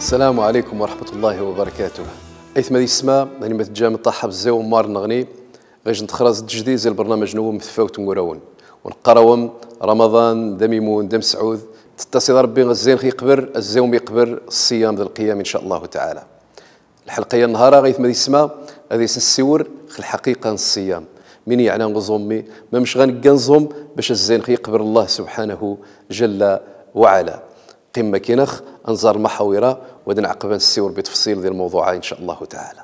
السلام عليكم ورحمة الله وبركاته. أيثما ذي السماء يعني ما تجامل طاحة بزاو مار نغني غيش نتخرز التجديد زي البرنامج نوم مثفاوت ونقراون ونقراوم رمضان دم يمون دم سعود تتصل ربي الزين خي يقبر الزوم يقبر الصيام ذي القيام إن شاء الله تعالى. الحلقة النهار غيثما ذي السماء هذه السور الحقيقة الصيام من يعني نغزومي ما مش غنقنزهم باش الزين خي يقبر الله سبحانه جل وعلا. قمة كينخ أنظار محاورة ودن عقبان السور بتفصيل ذي الموضوع إن شاء الله تعالى.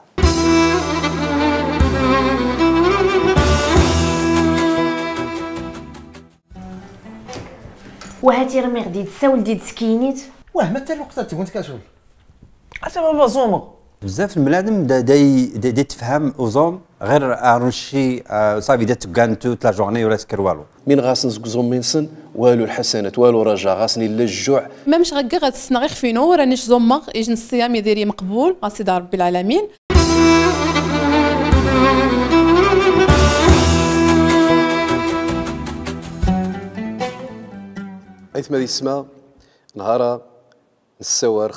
وهاتي رمي غدي تساول ديد سكينيت متى الوقت تكون كتقول حتى بابا زوما بزاف المنادم دا تفهم وزوم غير عرنشي صافي دا تكانتو تلا جورني ولا سكر والو من غاس نزكزوم منسن والو الحسنات والو رجاء غاسني للجوع ما مش غكا غتسنى غير خفينو رانيش زوما يجن الصيام يديري مقبول غاسيدي ربي العالمين. أيثما ذي السماء نهار نسوار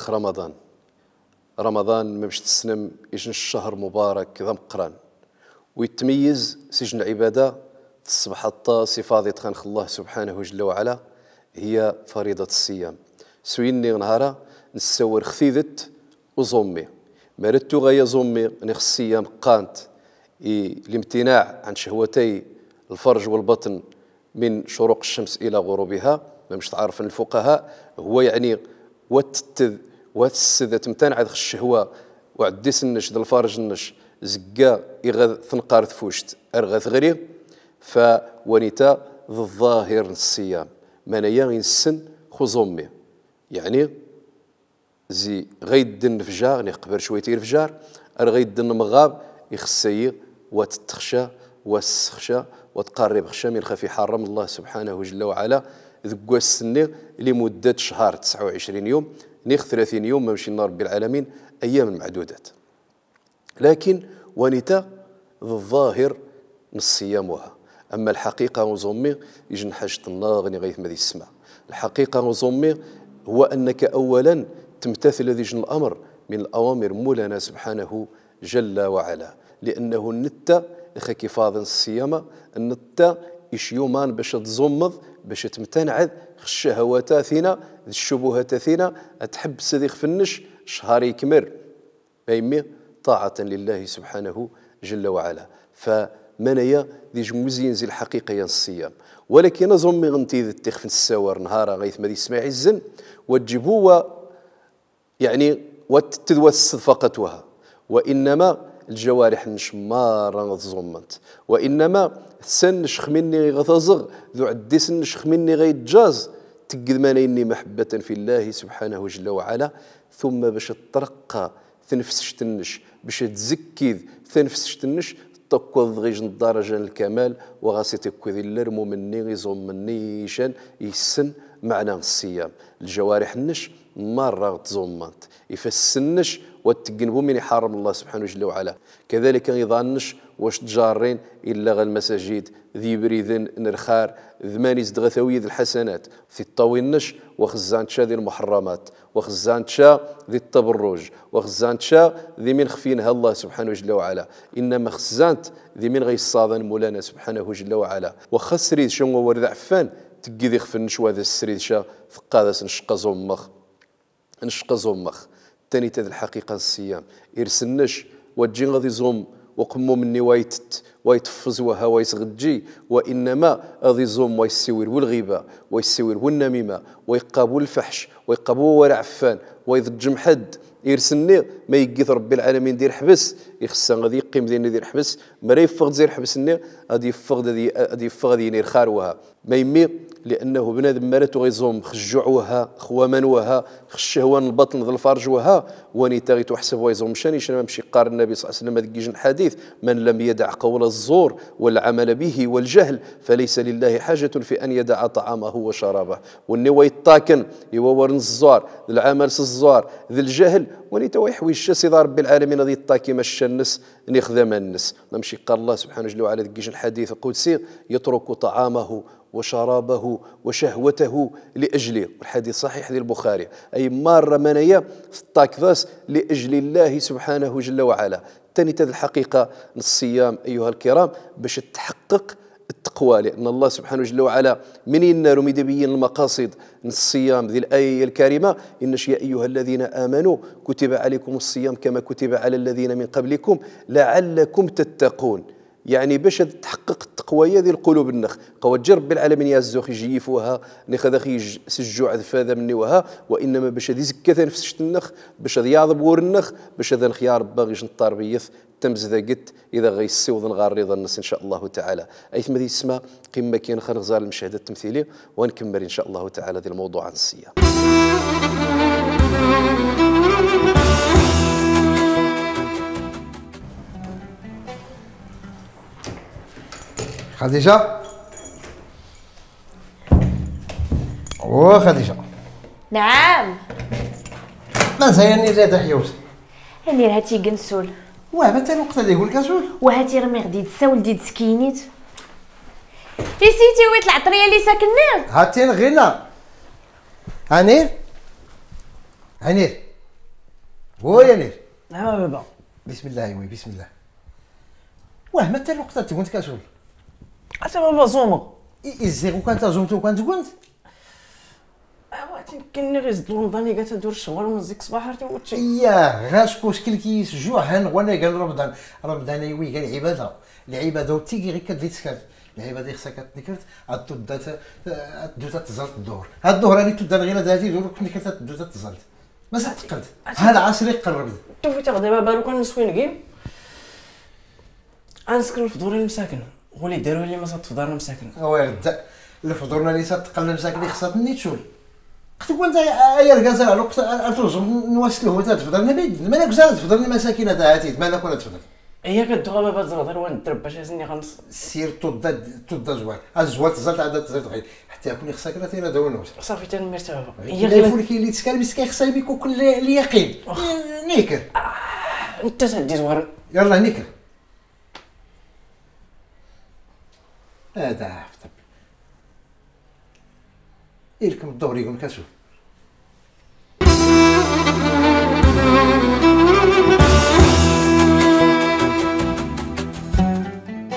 رمضان ما باش تسنم يجن الشهر مبارك ذا مقران ويتميز سجن العبادة تصبح صفات يتخنخ الله سبحانه جل وعلا هي فريضة الصيام. سويني نهارا نسور خثيذت وزومي مردتو غايا زومي نخ الصيام قانت الامتناع عن شهوتي الفرج والبطن من شروق الشمس إلى غروبها. ما مش تعرف الفقهاء هو يعني واتسذ تمتنع عن الشهوة وعديس النش ذا الفرج النش زكا يغذ ثنقار ثفوشت أرغث غري فونيتا ذا الظاهر الصيام منايا ينسن خزومي يعني زي غيد النفجار نقبر شوية الفجار أرغيد النمغاب يخسي وتتخشى وتسخشى وتقرب خشى من خفي حرم الله سبحانه جل وعلا ذكوا السنة لمدة شهر 29 يوم نيخ 30 يوم ممشي النار رب العالمين أيام معدودات. لكن ونتا الظاهر من الصيام وها. أما الحقيقة وزومي يجن حاجة الناغني غيث مذي السماء. الحقيقة وزومي هو أنك أولا تمتثل ذي جن الأمر من الأوامر مولانا سبحانه جل وعلا لأنه النتا إخاكي فاضن الصيام النتا إش يومان باش تزمض باش تمتنع الشهوات ثينا الشبهات ثينا تحب سذي خفنش شهر يكمر بيمي طاعة لله سبحانه جل وعلا. فمنايا ذي جموزين زي الحقيقة الصيام ولكن أظن غنتي ذي التخفن السوار نهارا غيث ما ذي سماعي الزن وتجيبوا يعني وتتذوى فقطها وإنما الجوارح نشمارا ظمنت وإنما سنشخ مني غتزغ ذو عدي سنشخ مني غيتجاز تقد مانيني محبة في الله سبحانه جل وعلا ثم باش ترقى ثنفسش تنش باش تزكي ثنفسش تنش تقوض غيج الدرجة الكمال وغاسي تكوذ اللرمو مني غيزوم مني شان يسن معنى الصيام الجوارح النش مرة تزومنت يفسنش وتجنبوا من يحرم الله سبحانه جل وعلا. كذلك يظنش واش تجارين إلا غا المساجد ذي بريذن نرخار ذماني زدغثوي ذي الحسنات في الطوينش وخزانتشا ذي المحرمات وخزانتشا ذي التبرج وخزانتشا ذي من خفينها الله سبحانه جل وعلا. إنما خزانت ذي من غي الصاذن مولانا سبحانه جل وعلا وخسريد شنو ورد عفان تجي ذي خفنش وهذا السريد شا ثقاذس نشقى زومخ تاني تذ الحقيقة الصيام إرسنش وجين غادي زوم وقمو مني وايتفز وها ويسغجي وإنما غادي زوم ويسوير والغيبة ويسوير والنميمة ويقابو الفحش ويقابو ورع عفان ويضجم حد يرسني ما يقيث ربي العالمين دير حبس يخصن غادي يقيم دير دير حبس ما يفقد زير حبسني غادي يفقد ينير خاروها ما يمي لأنه بنادم مالته غيزوم خجوع وها خوامان وها خشهوان البطن ذا الفرج وها ونيتا غي تحسب ويزوم مشاني شنو مشي قال النبي صلى الله عليه وسلم ذكي الحديث من لم يدع قول الزور والعمل به والجهل فليس لله حاجة في أن يدع طعامه وشرابه والنوى يطاكن يوورن الزوار ذي العمل الزوار ذي الجهل ونيتا ويحوي الشاس إذا ربي العالمين ذي الطاكي مشى النس نخدم النس نمشي قال الله سبحانه وتعالى ذكي الحديث القدسي يترك طعامه وشرابه وشهوته لأجله، والحديث صحيح ديال البخاري، أي مرة منايا في الطاكفاس لأجل الله سبحانه جل وعلا. ثاني هذه الحقيقة الصيام أيها الكرام باش تحقق التقوى، لأن الله سبحانه جل وعلا من ينار يبين المقاصد الصيام ذي الآية الكريمة: إن يا أيها الذين آمنوا كتب عليكم الصيام كما كتب على الذين من قبلكم لعلكم تتقون. يعني باش تحقق التقوى ذي القلوب النخ قوات رب العالمين يعزوخ يجيفوها نخذ سجوا عذف هذا مني وها، وانما باش هذه زكاه نفس النخ باش هذا يعظم ور النخ باش هذا نخيار باغيش نطار بيث تمز ذا قت اذا غيسيوض نغار رضا الناس ان شاء الله تعالى. ايثما ذي اسمها قمه كاين خنغزال المشاهده التمثيليه، ونكمل ان شاء الله تعالى ذي الموضوع عن الصيام. خديجة خديجة. نعم. ما زيني راه حيوت. هني هاتي كنسول. واه متى الوقت اللي يقول كنسول؟ وهاتي رمي غدي تساول ديد سكينيت. نسيتي ويت العطريه اللي ساكنين؟ هاتين غينا. عنير عنير ويا نير. نعم بابا. بسم الله وي بسم الله. واه متى الوقت اللي تقول كنسول؟ حتى بابا زوما. إزيغو كانت زومتو كانت قلت؟ كاين غير زد رمضان قالت ندور الشغل ونزيك صباح عرفتي وتشي. ياه غاش كوشكل كيس جوعان وانا قال رمضان رمضان يوي قال عباده العباده وتيجي غير كتلي تسكت العباده خصها كتنكرت الدودات الدودات تزلت الظهر هاد الظهر راني تبدا غير هادي دور كنت كنت الدودات تزلت ما تعتقد هاد العصر يقرب شوفي تا دابا بالو كان نسوي نقيم غنسكن في دوري المساكن ولي داروا لي ما صات في دار المساكن. وي غدا الفطورنا اللي تقل المساكن خصها تنيتشول تقول انت يا رجال على الوقت الفرج نواسلوه تفضل ما نكزال تفضل المساكين هذا هاتي ما نكون تفضل هي كدوها بابا تزرد وين الدرب باش يزني غنص سير تضد زوال الزوال تزلت عاد تزلت غير حتى يكون خصك لا تينا داونوس صافي تنمرت بابا هي غير فول كي اللي تسكر مسكين خصها يكون كل اليقين نيكر انت تدي زوار يلا نيكر هذا عفت إلكم الدور يقول كاسو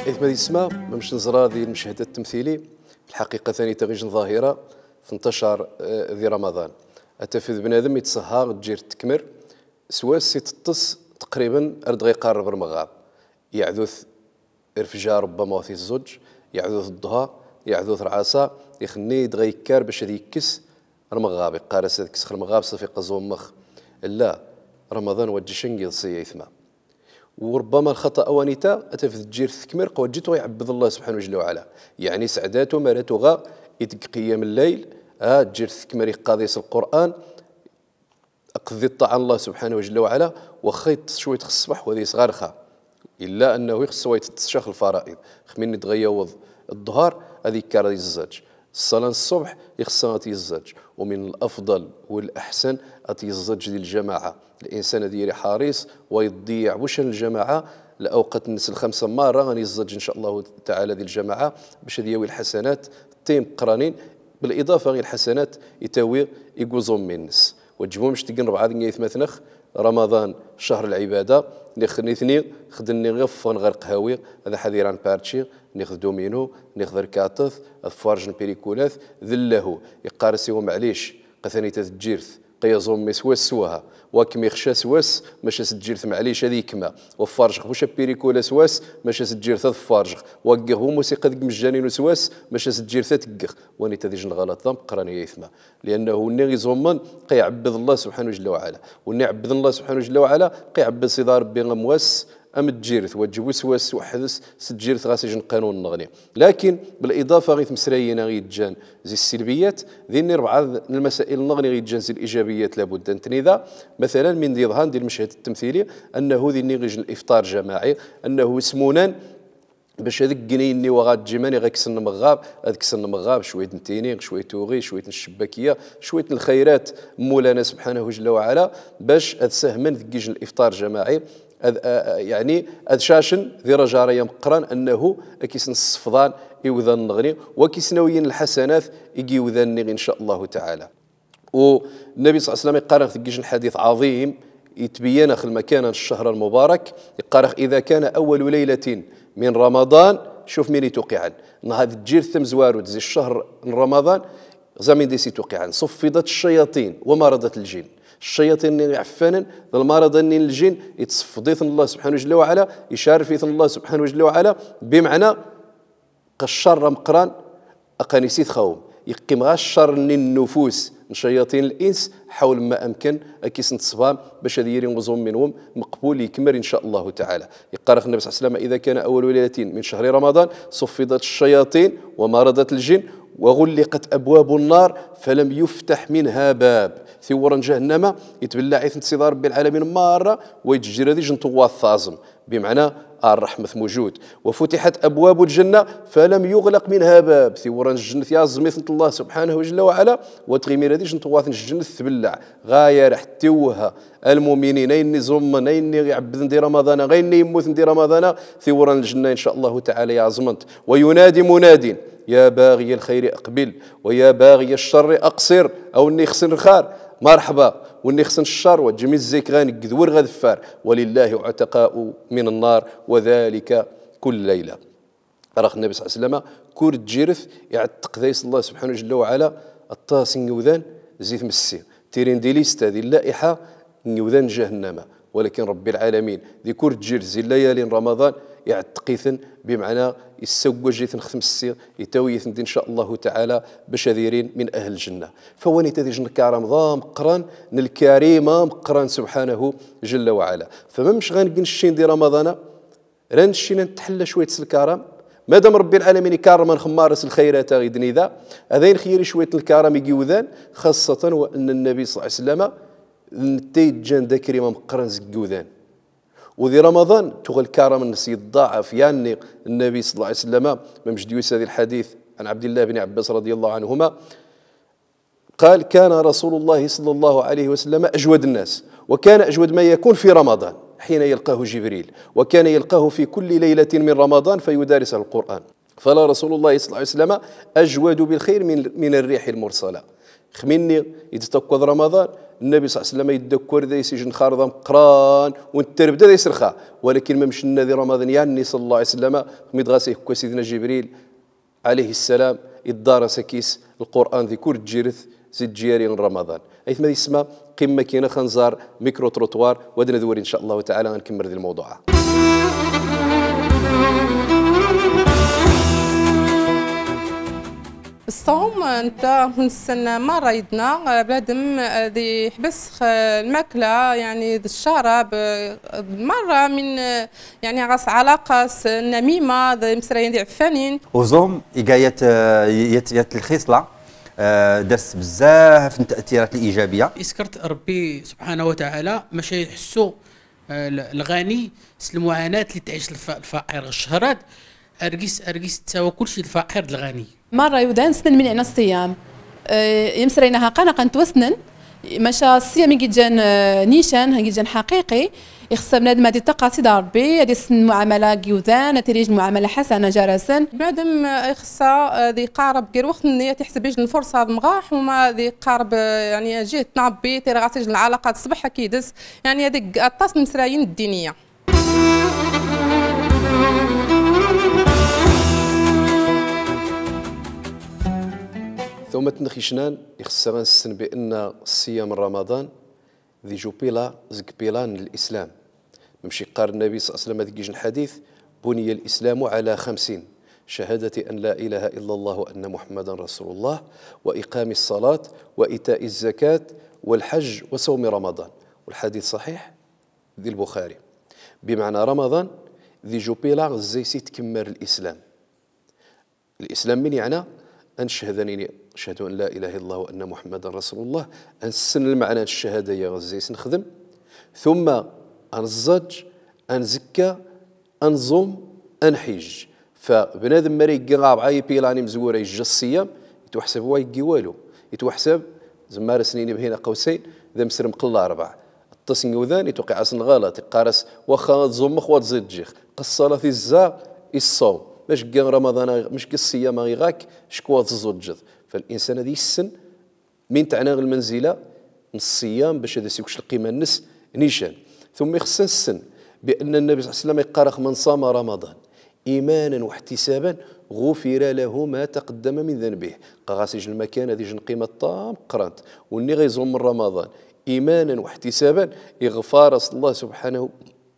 إثما يسمى مش نزرا ذي المشهد التمثيلي في الحقيقة ثاني تغيج ظاهرة في انتشار ذي رمضان أتفذ بنادم يتسهر تجير تكمر سواس ستطس تقريبا أرد يقارب رمغاب يعذوث ارفجار ربما في الزوج يعذوث الضها يعذوث رعاسة يخني دغيكار باش هذا يكس رمغاب يقارس هذاك كس رمغاب صافي قزوم مخ لا رمضان وجشنقي صي يثما وربما الخطا اوانيتا اتفذ تجير تكمر قوات جيتو يعبد الله سبحانه جل وعلا يعني سعداته مالته غا يدق قيام الليل تجير تكمر قاضيس القران اقضي الطاعه الله سبحانه جل وعلا وخيط شويه الصباح وهذه صغار خا الا انه يخص يتشاخ الفرائض خمين تغيوض الظهر هذه كار يزج الصلاة الصبح يخصها تيزج ومن الأفضل والأحسن أتيزج ديال الجماعة الإنسان ديالي حريص ويضيع وش الجماعة لأوقات الناس الخمسة مرة غادي يزج إن شاء الله تعالى ديال الجماعة باش دياوي الحسنات تيم قرانين بالإضافة غير الحسنات يتاوي يقوزون من الناس وتجيبهم مش تلقى ربعة مثنخ رمضان شهر العبادة نثني خدني غفن غير قهاوي هذا حذيران بارتشي ناخذ دومينو ناخذ ركاطث فرج بيريكولاث ذله يقارسي ومعليش قثاني تتجيرث قيزوم مسواس سواها وكم يخشى سواس ماشي تجيرث معليش هذه كما وفارج واش بيريكولا سواس ماشي تجيرث فارج وقغ موسيقى ديك مجانين سواس ماشي تجيرث تقغ وني تديج غلط ضم قراني يثما لانه ني زومن قيعبد الله سبحانه جل وعلا وني عبد الله سبحانه جل وعلا قيعبد صدار ربي غمواس أم تجيرث وتجيب وسواس وحدث ستجيرث غاسي جن قانون نغني لكن بالإضافة غيث مسرينا غيتجان زي السلبيات ذيني ربعة المسائل نغني غيتجان زي الإيجابيات لابد أن تنذا مثلا من ذي ظهان ديال المشهد التمثيلي أنه ذيني غيجن الإفطار جماعي أنه سمونان باش هذاك جنيني وغاد جيماني غيكسن مغاب هذاك سن مغاب شويه نتيني شويه توغي شويه الشباكيه شويه الخيرات مولانا سبحانه جل وعلا باش هذا سهما ذكيج الافطار جماعي يعني شاشن ذي رجاريا مقران انه كيسن الصفضان يوذان نغني وكيسنويين الحسنات يجي يوذان نغي إن شاء الله تعالى. والنبي صلى الله عليه وسلم يقرأ في حديث عظيم يتبين أخ المكان الشهر المبارك، يقرأ إذا كان أول ليلة من رمضان، شوف مين يتوقعن نهار تجير ثم زوارو تزي الشهر من رمضان زمين ديسي توقعن صفدت الشياطين ومرضت الجن. الشياطين اللي عفانا المرض اللي الجن يتصفضيث الله سبحانه جل وعلا، يشارفيث الله سبحانه جل وعلا، بمعنى قشر مقران أقانيسيث خوم يقيم غا الشر النفوس من شياطين الانس حول ما امكن اكيس نتصبام باش هذه ينغزهم منهم مقبول يكمل ان شاء الله تعالى. يقرأ النبي صلى الله عليه وسلم اذا كان اول ليله من شهر رمضان صفدت الشياطين ومرضت الجن وغلقت ابواب النار فلم يفتح منها باب ثورا جهنم يتبلع عيث انتصار رب العالمين ماره ويتجرى ذي جنطوا الثازم، بمعنى الرحمة موجود. وفتحت أبواب الجنة فلم يغلق منها باب ثورا الجنة يا زميث الله سبحانه جل وعلا وتغيمير هذه جنطوات الجنة تبلع غاية رح توها المؤمنين أين زمن أين يعبد دي رمضان غين يموت دي رمضان ثورا الجنة إن شاء الله تعالى يا عزمنت. وينادي مناد يا باغي الخير أقبل ويا باغي الشر أقصر أو إني خسن الخير مرحبا وإني خسن الشر وجميع الزيك غاني قذور غذفار ولله عتقاء من النار وذلك كل ليلة. راه النبي صلى الله عليه وسلم كور تجيرث يعتق ذيس الله سبحانه جل وعلا الطاس نيوذان زيت مسي تيرين دي ليستا ذي اللائحة نيوذان جهنم، ولكن رب العالمين ذي كور تجير زي الليالي رمضان يعتقيثن بمعنى يسوى جيثن ختم السير يتويثن ان شاء الله تعالى بشذيرين من اهل الجنه. فواني تذي جن كرمضان مقران الكريمه مقران سبحانه جل وعلا. فما مش غنقن الشين دي رمضان ران الشين نتحلى شويه الكرم مادام ربي العالمين يكرم من خمارس الخيرات غيدني ذا هذين خيري شويه الكرم يجيوذان، خاصه وان النبي صلى الله عليه وسلم نتيجان ذا كريمه مقران زكوذان. وذي رمضان تغل الكرم الناس يتضاعف، يعني النبي صلى الله عليه وسلم ممجد يوسى هذا الحديث عن عبد الله بن عباس رضي الله عنهما قال كان رسول الله صلى الله عليه وسلم أجود الناس، وكان أجود ما يكون في رمضان حين يلقاه جبريل، وكان يلقاه في كل ليلة من رمضان فيدارس القرآن. فلا رسول الله صلى الله عليه وسلم أجود بالخير من الريح المرسلة. خميني يتتوقظ رمضان النبي صلى الله عليه وسلم يتذكر ذا يسجن خارضة مقران والترب ذا يسرخا، ولكن ما مشنا ذي رمضان يعني صلى الله عليه وسلم خميد غاسي سيدنا جبريل عليه السلام يدارس كيس القرآن ذي كور تجيرث زيد جياري من رمضان. أيث ما يسمى قمة كينا خنزار ميكرو تروتوار ودنا ذوري إن شاء الله تعالى غنكمل ذي الموضوع. الصوم انت نستنى مرة يدنا بلادم ذي حبس الماكلة يعني الشراب مرة من يعني غاس علاقة نميمة ذي مسرين ذي عفانين وزوم إيجايات الخصلة درس بزاف من التأثيرات الإيجابية. إسكرت ربي سبحانه وتعالى مش يحسوا الغني المعاناة اللي تعيش الفقير الشهرات أرقيس تساوى كل شيء الفقير الغني. مرة يودان سنن من عنا الصيام يمسرينها قنقا وسنن مشى الصيام يجي جان نيشان يجي جان حقيقي يخص بنادم هذه التقاصيد ربي هذه السن معامله يوذان تريج معامله حسنه جرسا بنادم يخص ذي قارب غير وقت النيه تحسب يجن الفرصه مغاح وما ذي قارب يعني جهه نعبي تيري غاسيج العلاقات صباح كيدس يعني هذيك الطاس المسرايين الدينيه. ثم تنخيشنان يخص غنسن بان صيام رمضان ذي جو بيلا زك بيلان الإسلام. نمشي قال النبي صلى الله عليه وسلم ذيك الحديث بني الإسلام على 50 شهادة أن لا إله إلا الله وأن محمدا رسول الله وإقام الصلاة وإيتاء الزكاة والحج وصوم رمضان. والحديث صحيح ذي البخاري، بمعنى رمضان ذي جو بيلا زي سيت كمار الإسلام. الإسلام من يعني أن شهدني أشهد أن لا إله إلا الله وأن محمدا رسول الله، أن السن المعنى الشهادة يا غزيس نخدم، ثم أن الزج أن زكا أن صوم أن حج. فبنادم مريق قراب عاي بيلاني مزورة يجي الصيام يتوحسب هو يجي والو يتوحسب زمار سنين بهنا قوسين ذا مسر مقلة 4 التصن يوذان يتوقع أصن غلط قارس وخا تصوم مخوات زيد جيخ الصلاة الزا الصوم باش كان رمضان مش الصيام غيغاك شكوا تزوجد. فالانسان هذه السن من تعنى المنزله من الصيام باش هذا سيكش القيمه النس نيشان. ثم يخص السن بان النبي صلى الله عليه وسلم يقارخ من صام رمضان ايمانا واحتسابا غفر له ما تقدم من ذنبه. قاسيج المكان هذه جن قيمه طام قرانت وني غيزوم من رمضان ايمانا واحتسابا يغفر الله سبحانه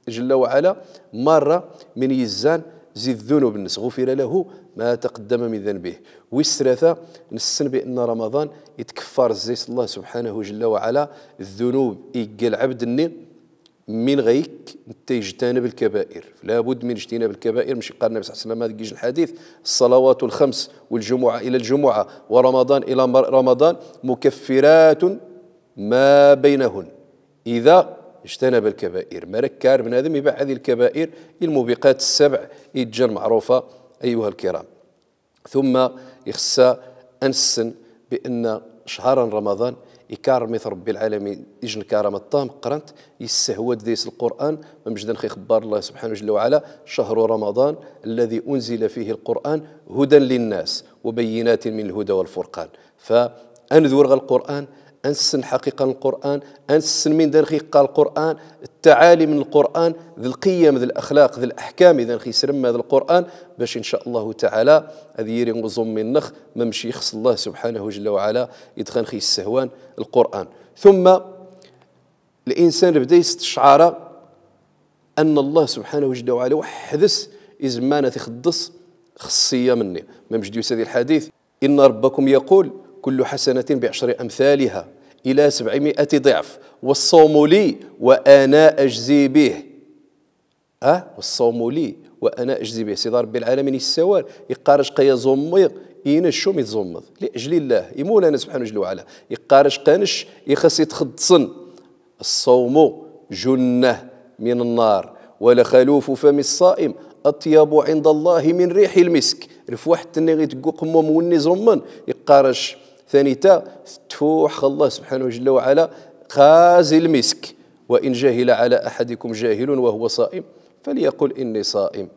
جل وعلا مره من يزان زيد الذنوب الناس غفر له ما تقدم من ذنبه. والثلاثه نسن بان رمضان يتكفر زيت الله سبحانه جل وعلا الذنوب يقال عبد الني من غيك انت يجتنب الكبائر. لا بد من اجتناب الكبائر. مش قال النبي صلى الله عليه وسلم هذا الحديث الصلوات الخمس والجمعه الى الجمعه ورمضان الى رمضان مكفرات ما بينهن اذا اجتنب الكبائر. مركار بنادم يبع هذه الكبائر الموبقات السبع يتجر معروفه ايها الكرام. ثم يخص انسن بان شهر رمضان يكرم ربي العالمين يجن كرم الطام قرنت يستهود ذيس القران مجدا خي خبار الله سبحانه جل وعلا شهر رمضان الذي انزل فيه القران هدى للناس وبينات من الهدى والفرقان. فانذور القران أنسن حقيقة القرآن أنسن من دنخي قال القرآن التعالي من القرآن ذي القيم ذي الأخلاق ذي الأحكام إذا خي سرم هذا القرآن باش إن شاء الله تعالى هذه يري غزم من نخ ممشي يخص الله سبحانه جل وعلا يدخل خي السهوان القرآن. ثم الإنسان بدا يستشعر أن الله سبحانه جل وعلا وحدث إزمانة يخدس خصية مني ممجد هذه الحديث إن ربكم يقول كل حسنة بعشر أمثالها إلى 700 ضعف والصوم لي وأنا أجزي به. والصوم لي وأنا أجزي به. سيدي ربي العالمين السوار يقارش قيا زميغ إينا الشوم يتزمض لأجل الله يمولانا سبحانه جل وعلا يقارش قانش يخص يتخدصن. الصوم جنة من النار ولخلوف فم الصائم أطيب عند الله من ريح المسك. رفوح تنغي تقو قمم وني زمن يقارش ثانيتا تفوح الله سبحانه جل وعلا خازي المسك. وإن جاهل على أحدكم جاهل وهو صائم فليقل إني صائم.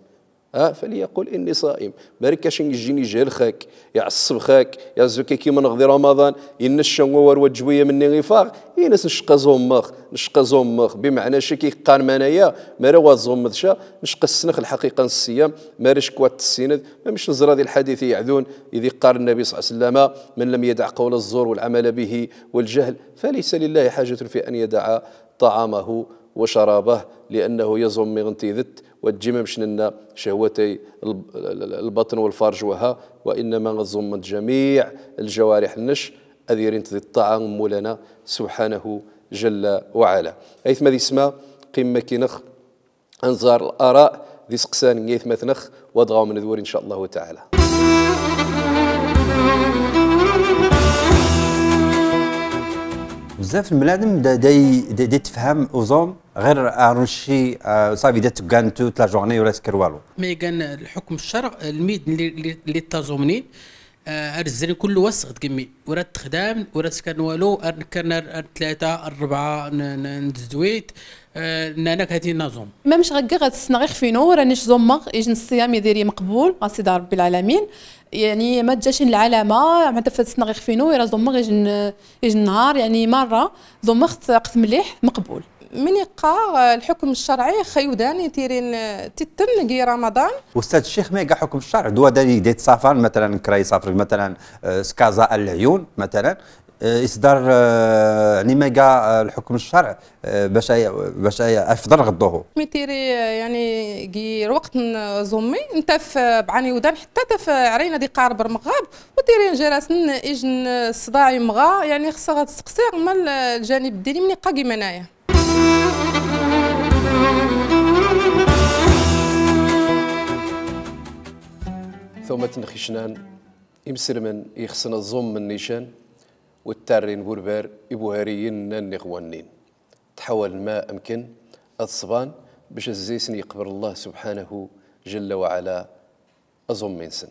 فليقل إني صائم. بارك شن يجيني جهل خاك يعصب خاك يعزوك كي من غضي رمضان ينشن وجوية مني غفاق ينس نشقى زومخ بمعنى شكي قان منايا ما روا زومض شا نشقى السنخ الحقيقة الصيام ما ريش كوات السيند ما مش نزرا ذي الحديث يعذون إذ قال النبي صلى الله عليه وسلم من لم يدع قول الزور والعمل به والجهل فليس لله حاجة في أن يدع طعامه وشرابه لأنه يزوم غنتيذت والجمم شننا شهوتي البطن والفرج وها وإنما غزم جميع الجوارح النش أذيرين ذي الطعام مولانا سبحانه جل وعلا. أيثما ذي اسمها قمة كنخ أنظار الآراء ذي سقسان يثما ثنخ وضغوا من ذور إن شاء الله تعالى. بزاف الملادم دي تفهم اوزوم غير ارنشي صافي دات كانتو تلا جورني ولا سكر والو. مي كان الحكم الشرع الميد اللي تازومني ارزري كل وسط كمي ورا تخدام ورا سكن والو كان 3 4 ندزويت نانك هاتي نظم ما مش غكا غتسنى فينو رانيش زومغ يجن الصيام يديري مقبول سيدي ربي العالمين يعني ما تجاش العلامه مع تفات سنى فينو يرا زومغ يجن نهار يعني مره زومغت قت مليح مقبول. من يقع الحكم الشرعي خيوداني تيرين تتن كي رمضان. استاذ الشيخ ما يقع حكم الشرع دوا داني ديت سافر مثلا كراي سافر مثلا سكازا العيون مثلا اصدار يعني ما يقع الحكم الشرع باش افضل غضوه. ميتيري يعني كي وقت زومي انت في بعاني ودان حتى في عرينا دي قارب رمغاب وتيرين جراسن اجن الصداع مغا يعني خصها تسقسي مال الجانب الديني من قاقي منايا. ثم تنخشنان يمسرمن يخصنا الظم من نيشان والتارين بوربار إبوهاريين النغوانين تحول الماء أمكن الصبان باش الزيسن يقبر الله سبحانه جل وعلا أظم من سن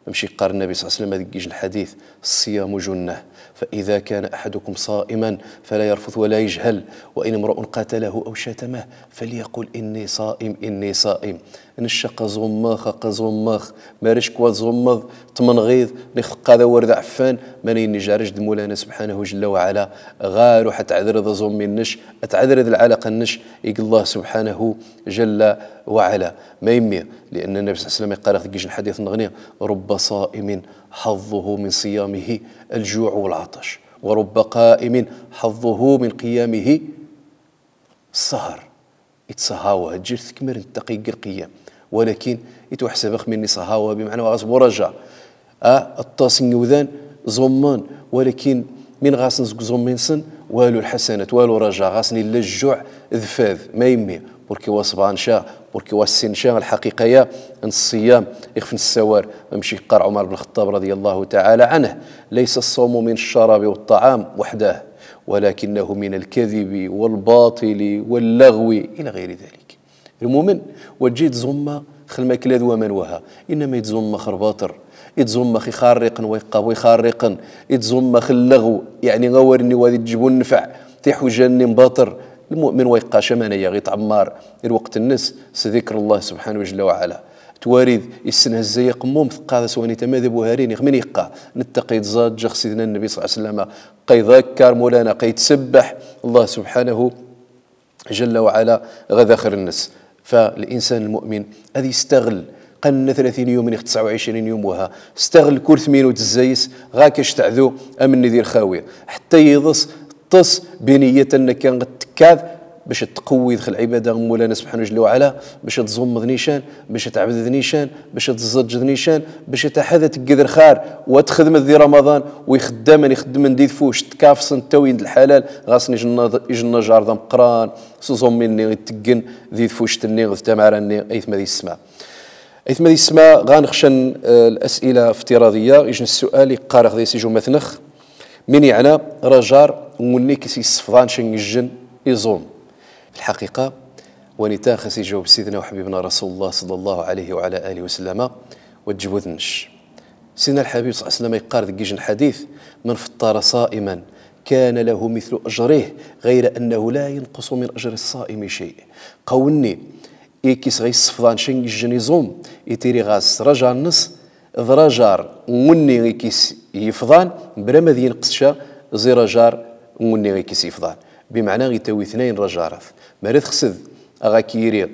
مشي قال النبي صلى الله عليه وسلم هذا الحديث: الصيام جنة، فإذا كان أحدكم صائما فلا يرفث ولا يجهل، وإن امرؤ قاتله أو شتمه فليقل إني صائم إني صائم. نشق زماخ قزماخ مارش كوا زمض تمنغيض نخلق هذا ورد عفان ماني نجارج مولانا سبحانه جل وعلا غارو حتى عذر ذا زومي النش اتعذر ذا العلاقه النش يقول الله سبحانه جل وعلا ما يمي، لان النبي صلى الله عليه وسلم قال في الحديث النغني: رب صائم حظه من صيامه الجوع والعطش، ورب قائم حظه من قيامه السهر. يتسهاوى هتجير تكمر نتقي القيام، ولكن يتوحسب مني صهاوى بمعنى غاصب ورجع الطاسن يوذان زمان، ولكن من غاس نزق زمين سن والو الحسنات والو رجع غاسني للجوع ذفاذ ما يمي بركي وصبان شا بركي واسين شا الحقيقة الصيام يخفن السوار. ممشي قال عمر بن الخطاب رضي الله تعالى عنه: ليس الصوم من الشراب والطعام وحده، ولكنه من الكذب والباطل واللغو إلى غير ذلك. المؤمن وجيت زمة خل كلاذ ومن وها، إنما يتزم خرباطر، يتزم خي خارقا ويقاب ويخارقا، يتزم خي اللغو يعني غورني وهذه تجيبوا النفع تحوجني مباطر. المؤمن ويقى شمانية غيط عمار الوقت الناس سذكر الله سبحانه جل وعلا تواريد السنه الزي قموم ثقا سواني تماذب وهارين من يقى نتقي تزاد جخ سيدنا النبي صلى الله عليه وسلم قيذكر مولانا قيتسبح الله سبحانه جل وعلا غذاخر الناس. فالإنسان المؤمن هذا يستغل قلنا 30 يوم من 29 يوم وها استغل كل 8 وتزايس غاكش تعذو أمن ذي الخاوية حتى يضص تص بنية أنك كان تكاذ باش تقوي دخل العباده مولانا سبحانه جل وعلا، باش تزمض نيشان، باش تعبد نيشان، باش تزج نيشان، باش تحذى تقدر خار وتخدم ذي رمضان ويخدم ندي فوش تكافص توين الحلال غاسني جنا جار ذا مقران سوزوم مني تقن ذي فوش تني غث تمارني ايث ما ذي السماء. ايث ما ذي السماء غنخشن الاسئله افتراضيه يجن السؤال يقارغ ذي سيجو مثنخ من يعني رجار ومني كيسي الصفضان شن الجن يزوم. في الحقيقة ونتا خسي جاوب سيدنا وحبيبنا رسول الله صلى الله عليه وعلى آله وسلم وتجبذنش. سيدنا الحبيب صلى الله عليه وسلم يقال ذكيج الحديث: من فطر صائما كان له مثل أجره غير أنه لا ينقص من أجر الصائم شيء. قوني إيكيس غي الصفضان شن الجنيزوم يتيري غاس رجع النص ذراجار وني غيكيس يفضان بلا ما ذي ينقصشا زي رجار وني غيكيس يفضان، بمعنى غيتاوي 2 رجارات مريض خسد اغاكيري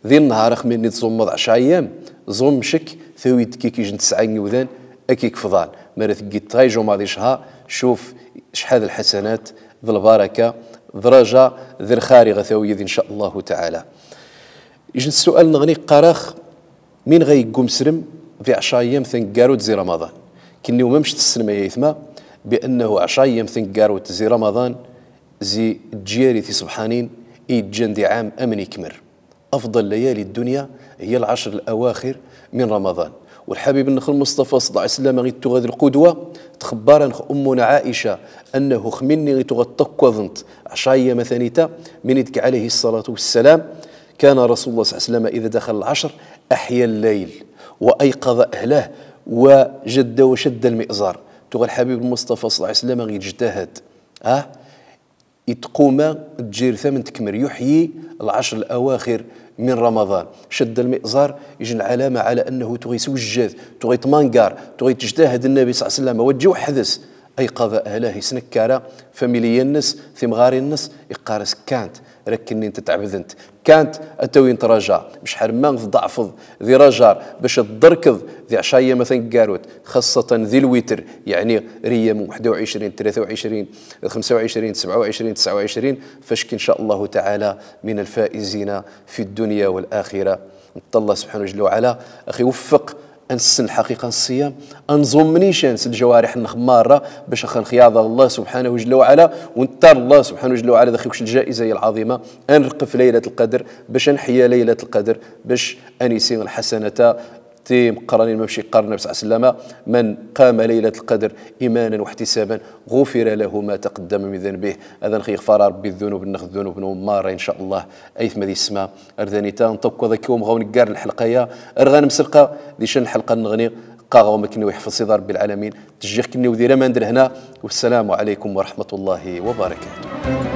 ذي النهار خميني تزومض 10 ايام زوم شك ثوي كيكي جن 9 يوذان اكيك فضال مريض قيت غايجو ماضي شها شوف شحال الحسنات ذي البركه درجه ذي الخارغه ثوي ان شاء الله تعالى. يجي السؤال نغني قراخ مين غيقوم سرم في 10 ايام ثنقارو تزي رمضان كني وممشت السلمه يثما بانه 10 ايام ثنقارو تزي رمضان زي الجياري في سبحانين جندي عام أمن يكمر. أفضل ليالي الدنيا هي العشر الأواخر من رمضان. والحبيب النخل المصطفى صلى الله عليه وسلم غيت غادي القدوة تخبرا أمنا عائشة أنه خمني غيت غتقوضنت 10 أيام ثانيتا من يدك عليه الصلاة والسلام كان رسول الله صلى الله عليه وسلم إذا دخل العشر أحيا الليل وأيقظ أهله وجد وشد المئزار. تغى الحبيب المصطفى صلى الله عليه وسلم غيجتهد يتقوم تجير ثمن تكمر يحيي العشر الأواخر من رمضان شد المئزار يجي العلامة على أنه تغي سوجد تغي تمانقار تغي تجتهد النبي صلى الله عليه وسلم وجه حدث أيقظ أهله سنكارا فاميليا الناس ثمغاري الناس يقارس كانت ركني انت تعبذنت كانت اتوين ترجع مش حرمان في ضعفض ذي رجار باش تدركض ذي عشاية مثلا قاروت خاصة ذي الوتر يعني ريم 21 23 25 27 29 فاشك ان شاء الله تعالى من الفائزين في الدنيا والآخرة. الله سبحانه جل وعلا أخي وفق أنسن الحقيقة الصيام أنظم نيشانس الجوارح النخمارة باش أخن خياض الله سبحانه جل وعلا ونتار الله سبحانه جل وعلا ذخيوش الجائزة العظيمة أنرقف ليلة القدر باش نحيا ليلة القدر باش أنيسين الحسنة تيم قرانين ممشي قرن النبي صلى الله عليه وسلم من قام ليلة القدر إيمانا واحتسابا غفر له ما تقدم من ذنبه. هذا نخي غفار ربي الذنوب نخ الذنوب مارة إن شاء الله أيث مذي السماء أرذاني تان طبق ذاك يوم غاون قار الحلقة يا أرغان مسرقة ذي شن الحلقة نغني قاغو ما كني يحفظ سيدي ربي العالمين تجيخ كني ودير ما ندير هنا والسلام عليكم ورحمة الله وبركاته.